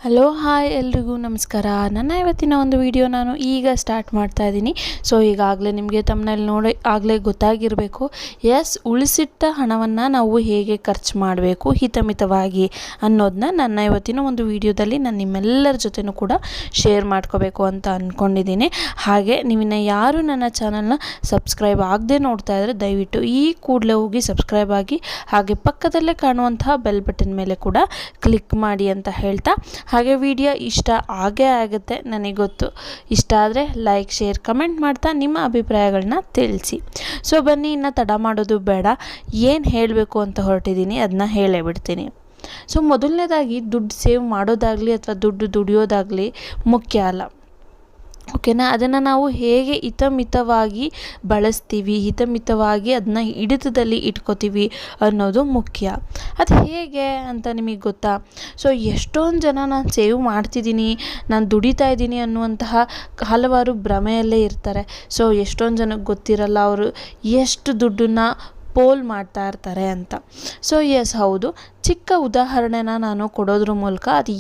Hello hi ಎಲ್ರಿಗೂ ನಮಸ್ಕಾರ. ನನ್ನ ಇವತ್ತಿನ ಒಂದು ವಿಡಿಯೋ ನಾನು ಈಗ ಸ್ಟಾರ್ಟ್ ಮಾಡ್ತಾ ಇದ್ದೀನಿ. ಸೊ ಈಗಾಗಲೇ ನಿಮಗೆ ತಮ್ಮನೇಲಿ ನೋಡಿ ಆಗಲೇ ಗೊತ್ತಾಗಿರಬೇಕು. ಉಳಿಸಿಟ್ಟ ಹಣವನ್ನು ನಾವು ಹೇಗೆ ಖರ್ಚು ಮಾಡಬೇಕು ಹಿತಮಿತವಾಗಿ ಅನ್ನೋದನ್ನ ನನ್ನ ಇವತ್ತಿನ ಒಂದು ವಿಡಿಯೋದಲ್ಲಿ ನಾನು ನಿಮ್ಮೆಲ್ಲರ ಜೊತೆನೂ ಕೂಡ ಶೇರ್ ಮಾಡ್ಕೋಬೇಕು ಅಂತ ಅಂದ್ಕೊಂಡಿದ್ದೀನಿ. ಹಾಗೆ ನೀವಿನ್ನು ಯಾರು ನನ್ನ ಚಾನಲ್ನ ಸಬ್ಸ್ಕ್ರೈಬ್ ಆಗದೆ ನೋಡ್ತಾ ಇದ್ದರೆ ದಯವಿಟ್ಟು ಈ ಕೂಡಲೇ ಹೋಗಿ ಸಬ್ಸ್ಕ್ರೈಬ್ ಆಗಿ, ಹಾಗೆ ಪಕ್ಕದಲ್ಲೇ ಕಾಣುವಂತಹ ಬೆಲ್ ಬಟನ್ ಮೇಲೆ ಕೂಡ ಕ್ಲಿಕ್ ಮಾಡಿ ಅಂತ ಹೇಳ್ತಾ, ಹಾಗೆ ವಿಡಿಯೋ ಇಷ್ಟ ಆಗೇ ಆಗುತ್ತೆ ನನಗೆ ಗೊತ್ತು. ಇಷ್ಟ ಆದರೆ ಲೈಕ್, ಶೇರ್, ಕಮೆಂಟ್ ಮಾಡ್ತಾ ನಿಮ್ಮ ಅಭಿಪ್ರಾಯಗಳನ್ನ ತಿಳಿಸಿ. ಸೊ ಬನ್ನಿ, ಇನ್ನು ತಡ ಮಾಡೋದು ಬೇಡ, ಏನು ಹೇಳಬೇಕು ಅಂತ ಹೊರಟಿದ್ದೀನಿ ಅದನ್ನ ಹೇಳೇ ಬಿಡ್ತೀನಿ. ಸೊ ಮೊದಲನೇದಾಗಿ ದುಡ್ಡು ಸೇವ್ ಮಾಡೋದಾಗಲಿ ಅಥವಾ ದುಡ್ಡು ದುಡಿಯೋದಾಗಲಿ ಮುಖ್ಯ ಅಲ್ಲ, ಓಕೆನಾ. ಅದನ್ನು ನಾವು ಹೇಗೆ ಹಿತಮಿತವಾಗಿ ಬಳಸ್ತೀವಿ, ಹಿತಮಿತವಾಗಿ ಅದನ್ನ ಹಿಡಿತದಲ್ಲಿ ಇಟ್ಕೋತೀವಿ ಅನ್ನೋದು ಮುಖ್ಯ. ಅದು ಹೇಗೆ ಅಂತ ನಿಮಗೆ ಗೊತ್ತಾ? ಸೊ ಎಷ್ಟೊಂದು ಜನ ನಾನು ಸೇವ್ ಮಾಡ್ತಿದ್ದೀನಿ, ನಾನು ದುಡಿತಾ ಇದ್ದೀನಿ ಅನ್ನುವಂತಹ ಹಲವಾರು ಭ್ರಮೆಯಲ್ಲೇ ಇರ್ತಾರೆ. ಸೊ ಎಷ್ಟೊಂದು ಜನಕ್ಕೆ ಗೊತ್ತಿರಲ್ಲ ಅವರು ಎಷ್ಟು ದುಡ್ಡನ್ನು ಪೋಲ್ ಮಾಡ್ತಾ ಇರ್ತಾರೆ ಅಂತ. ಸೊ ಹೌದು, ಚಿಕ್ಕ ಉದಾಹರಣೆನ ನಾನು ಕೊಡೋದ್ರ ಮೂಲಕ ಅದು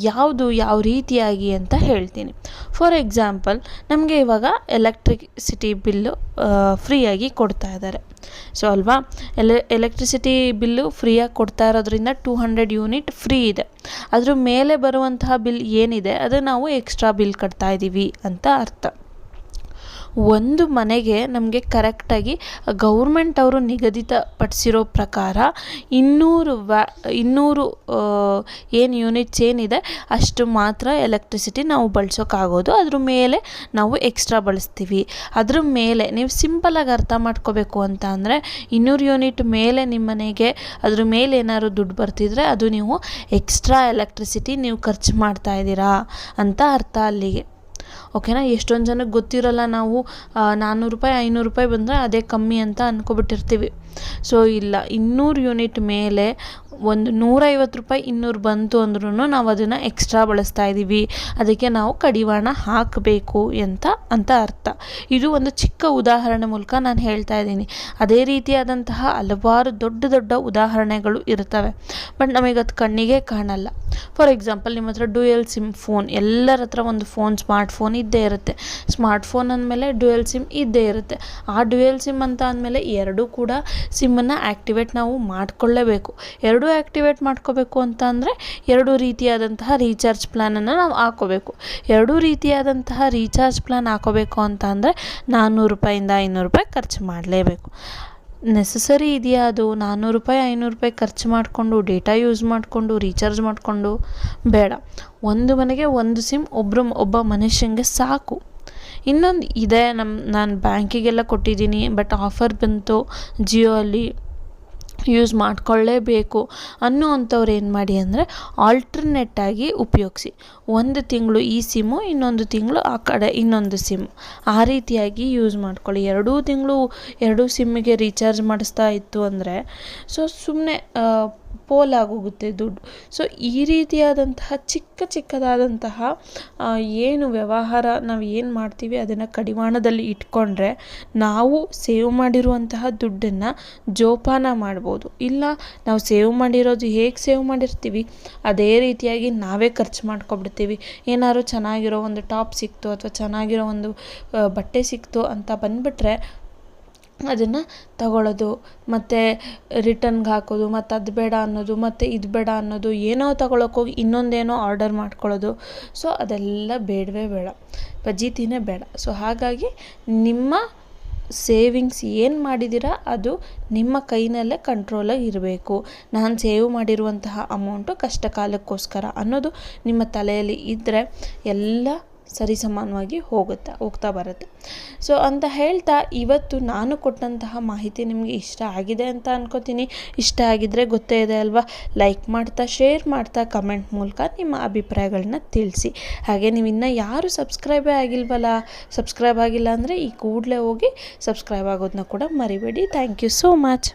ಯಾವ ರೀತಿಯಾಗಿ ಅಂತ ಹೇಳ್ತೀನಿ. ಫಾರ್ ಎಕ್ಸಾಂಪಲ್, ನಮಗೆ ಇವಾಗ ಎಲೆಕ್ಟ್ರಿಸಿಟಿ ಬಿಲ್ಲು ಫ್ರೀಯಾಗಿ ಕೊಡ್ತಾ ಇದ್ದಾರೆ. ಸೊ ಅಲ್ವಾ, ಎಲೆಕ್ಟ್ರಿಸಿಟಿ ಬಿಲ್ಲು ಫ್ರೀಯಾಗಿ ಕೊಡ್ತಾ ಇರೋದ್ರಿಂದ 200 ಯೂನಿಟ್ ಫ್ರೀ ಇದೆ. ಅದ್ರ ಮೇಲೆ ಬರುವಂತಹ ಬಿಲ್ ಏನಿದೆ ಅದು ನಾವು ಎಕ್ಸ್ಟ್ರಾ ಬಿಲ್ ಕಟ್ತಾ ಇದ್ದೀವಿ ಅಂತ ಅರ್ಥ. ಒಂದು ಮನೆಗೆ ನಮಗೆ ಕರೆಕ್ಟಾಗಿ ಗೌರ್ಮೆಂಟ್ ಅವರು ನಿಗದಿತಪಡಿಸಿರೋ ಪ್ರಕಾರ 200 ಏನು ಯೂನಿಟ್ಸ್ ಏನಿದೆ ಅಷ್ಟು ಮಾತ್ರ ಎಲೆಕ್ಟ್ರಿಸಿಟಿ ನಾವು ಬಳಸೋಕ್ಕಾಗೋದು. ಅದ್ರ ಮೇಲೆ ನಾವು ಎಕ್ಸ್ಟ್ರಾ ಬಳಸ್ತೀವಿ. ಅದ್ರ ಮೇಲೆ ನೀವು ಸಿಂಪಲಾಗಿ ಅರ್ಥ ಮಾಡ್ಕೋಬೇಕು ಅಂತ ಅಂದರೆ 200 ಯೂನಿಟ್ ಮೇಲೆ ನಿಮ್ಮ ಮನೆಗೆ ಅದ್ರ ಮೇಲೆ ಏನಾದ್ರು ದುಡ್ಡು ಬರ್ತಿದ್ರೆ ಅದು ನೀವು ಎಕ್ಸ್ಟ್ರಾ ಎಲೆಕ್ಟ್ರಿಸಿಟಿ ನೀವು ಖರ್ಚು ಮಾಡ್ತಾ ಇದ್ದೀರಾ ಅಂತ ಅರ್ಥ ಅಲ್ಲಿಗೆ, ಓಕೆನಾ. ಎಷ್ಟೊಂದು ಜನಕ್ಕೆ ಗೊತ್ತಿರಲ್ಲ, ನಾವು 400 ರೂಪಾಯಿ 500 ರೂಪಾಯಿ ಬಂದರೆ ಅದೇ ಕಮ್ಮಿ ಅಂತ ಅಂದ್ಕೊಬಿಟ್ಟಿರ್ತೀವಿ. ಸೊ ಇಲ್ಲ, 200 ಯೂನಿಟ್ ಮೇಲೆ ಒಂದು 150 ರೂಪಾಯಿ 200 ಬಂತು ಅಂದ್ರೂ ನಾವು ಅದನ್ನು ಎಕ್ಸ್ಟ್ರಾ ಬಳಸ್ತಾ ಇದ್ದೀವಿ, ಅದಕ್ಕೆ ನಾವು ಕಡಿವಾಣ ಹಾಕಬೇಕು ಅಂತ ಅರ್ಥ. ಇದು ಒಂದು ಚಿಕ್ಕ ಉದಾಹರಣೆ ಮೂಲಕ ನಾನು ಹೇಳ್ತಾ ಇದ್ದೀನಿ. ಅದೇ ರೀತಿಯಾದಂತಹ ಹಲವಾರು ದೊಡ್ಡ ಉದಾಹರಣೆಗಳು ಇರ್ತವೆ, ಬಟ್ ನಮಗೆ ಅದು ಕಣ್ಣಿಗೆ ಕಾಣಲ್ಲ. ಫಾರ್ ಎಕ್ಸಾಂಪಲ್, ನಿಮ್ಮ ಹತ್ರ ಡ್ಯುಯಲ್ ಸಿಮ್ ಫೋನ್, ಎಲ್ಲರ ಹತ್ರ ಒಂದು ಸ್ಮಾರ್ಟ್ ಫೋನ್ ಇದ್ದೇ ಇರುತ್ತೆ. ಸ್ಮಾರ್ಟ್ ಫೋನ್ ಅಂದಮೇಲೆ ಡ್ಯುಯಲ್ ಸಿಮ್ ಇದ್ದೇ ಇರುತ್ತೆ. ಆ ಡ್ಯುಯಲ್ ಸಿಮ್ ಅಂತ ಅಂದಮೇಲೆ ಎರಡೂ ಕೂಡ ಸಿಮ್ಮನ್ನು ಆ್ಯಕ್ಟಿವೇಟ್ ನಾವು ಮಾಡಿಕೊಳ್ಳೇಬೇಕು. ಎರಡೂ ಆ್ಯಕ್ಟಿವೇಟ್ ಮಾಡ್ಕೋಬೇಕು ಅಂತ ಅಂದರೆ ಎರಡೂ ರೀತಿಯಾದಂತಹ ರೀಚಾರ್ಜ್ ಪ್ಲ್ಯಾನನ್ನು ನಾವು ಹಾಕೋಬೇಕು. ಎರಡೂ ರೀತಿಯಾದಂತಹ ರೀಚಾರ್ಜ್ ಪ್ಲ್ಯಾನ್ ಹಾಕೋಬೇಕು ಅಂತ ಅಂದರೆ 400 ರೂಪಾಯಿಂದ 500 ರೂಪಾಯಿ ಖರ್ಚು ಮಾಡಲೇಬೇಕು. ನೆಸಸರಿ ಇದೆಯಾ ಅದು? 400 ರೂಪಾಯಿ 500 ರೂಪಾಯಿ ಖರ್ಚು ಮಾಡಿಕೊಂಡು ಡೇಟಾ ಯೂಸ್ ಮಾಡಿಕೊಂಡು ರೀಚಾರ್ಜ್ ಮಾಡಿಕೊಂಡು? ಬೇಡ. ಒಂದು ಮನೆಗೆ ಒಂದು ಸಿಮ್ ಒಬ್ಬ ಮನುಷ್ಯನಿಗೆ ಸಾಕು. ಇನ್ನೊಂದು ಇದೆ, ನಾನು ಬ್ಯಾಂಕಿಗೆಲ್ಲ ಕೊಟ್ಟಿದ್ದೀನಿ, ಬಟ್ ಆಫರ್ ಬಂತು ಜಿಯೋ ಅಲ್ಲಿ, ಯೂಸ್ ಮಾಡಿಕೊಳ್ಳೇಬೇಕು ಅನ್ನುವಂಥವ್ರು ಏನು ಮಾಡಿ ಅಂದರೆ ಆಲ್ಟರ್ನೇಟಾಗಿ ಉಪಯೋಗಿಸಿ. ಒಂದು ತಿಂಗಳು ಈ ಸಿಮ್ಮು, ಇನ್ನೊಂದು ತಿಂಗಳು ಆ ಕಡೆ ಇನ್ನೊಂದು ಸಿಮ್, ಆ ರೀತಿಯಾಗಿ ಯೂಸ್ ಮಾಡ್ಕೊಳ್ಳಿ. 2 ತಿಂಗಳು 2 ಸಿಮ್ಮಿಗೆ ರೀಚಾರ್ಜ್ ಮಾಡಿಸ್ತಾ ಇತ್ತು ಅಂದರೆ ಸೊ ಸುಮ್ಮನೆ ಪೋಲಾಗೋಗುತ್ತೆ ದುಡ್ಡು. ಸೊ ಈ ರೀತಿಯಾದಂತಹ ಚಿಕ್ಕದಾದಂತಹ ಏನು ವ್ಯವಹಾರ ನಾವು ಏನು ಮಾಡ್ತೀವಿ ಅದನ್ನು ಕಡಿವಾಣದಲ್ಲಿ ಇಟ್ಕೊಂಡ್ರೆ ನಾವು ಸೇವ್ ಮಾಡಿರುವಂತಹ ದುಡ್ಡನ್ನು ಜೋಪಾನ ಮಾಡ್ಬೋದು. ಇಲ್ಲ, ನಾವು ಸೇವ್ ಮಾಡಿರೋದು ಹೇಗೆ ಸೇವ್ ಮಾಡಿರ್ತೀವಿ ಅದೇ ರೀತಿಯಾಗಿ ನಾವೇ ಖರ್ಚು ಮಾಡ್ಕೊಬಿಡ್ತೀವಿ. ಏನಾದ್ರು ಚೆನ್ನಾಗಿರೋ ಒಂದು ಟಾಪ್ ಸಿಕ್ತು ಅಥವಾ ಚೆನ್ನಾಗಿರೋ ಒಂದು ಬಟ್ಟೆ ಸಿಕ್ತು ಅಂತ ಬಂದುಬಿಟ್ರೆ ಅದನ್ನು ತಗೊಳ್ಳೋದು, ಮತ್ತು ರಿಟರ್ನ್ಗೆ ಹಾಕೋದು, ಮತ್ತು ಅದು ಬೇಡ ಅನ್ನೋದು, ಮತ್ತು ಇದು ಬೇಡ ಅನ್ನೋದು, ಏನೋ ತಗೊಳ್ಳೋಕ್ಕೋಗಿ ಇನ್ನೊಂದೇನೋ ಆರ್ಡರ್ ಮಾಡ್ಕೊಳ್ಳೋದು. ಸೊ ಅದೆಲ್ಲ ಬೇಡವೇ ಬೇಡ, ಫಜೀತಿನೇ ಬೇಡ. ಸೊ ಹಾಗಾಗಿ ನಿಮ್ಮ ಸೇವಿಂಗ್ಸ್ ಏನು ಮಾಡಿದ್ದೀರಾ ಅದು ನಿಮ್ಮ ಕೈನಲ್ಲೇ ಕಂಟ್ರೋಲಾಗಿ ಇರಬೇಕು. ನಾನು ಸೇವ್ ಮಾಡಿರುವಂತಹ ಅಮೌಂಟು ಕಷ್ಟ ಕಾಲಕ್ಕೋಸ್ಕರ ಅನ್ನೋದು ನಿಮ್ಮ ತಲೆಯಲ್ಲಿ ಇದ್ದರೆ ಎಲ್ಲ ಸರಿಸಮಾನವಾಗಿ ಹೋಗ್ತಾ ಬರುತ್ತೆ. ಸೊ ಅಂತ ಹೇಳ್ತಾ ಇವತ್ತು ನಾನು ಕೊಟ್ಟಂತಹ ಮಾಹಿತಿ ನಿಮಗೆ ಇಷ್ಟ ಆಗಿದೆ ಅಂತ ಅನ್ಕೋತೀನಿ. ಇಷ್ಟ ಆಗಿದ್ದರೆ ಗೊತ್ತೇ ಇದೆ ಅಲ್ವಾ, ಲೈಕ್ ಮಾಡ್ತಾ, ಶೇರ್ ಮಾಡ್ತಾ, ಕಮೆಂಟ್ ಮೂಲಕ ನಿಮ್ಮ ಅಭಿಪ್ರಾಯಗಳನ್ನ ತಿಳಿಸಿ. ಹಾಗೆ ನೀವು ಇನ್ನೂ ಯಾರು ಸಬ್ಸ್ಕ್ರೈಬೇ ಆಗಿಲ್ಲ ಅಂದರೆ ಈ ಕೂಡಲೇ ಹೋಗಿ ಸಬ್ಸ್ಕ್ರೈಬ್ ಆಗೋದನ್ನ ಕೂಡ ಮರಿಬೇಡಿ. Thank you so much.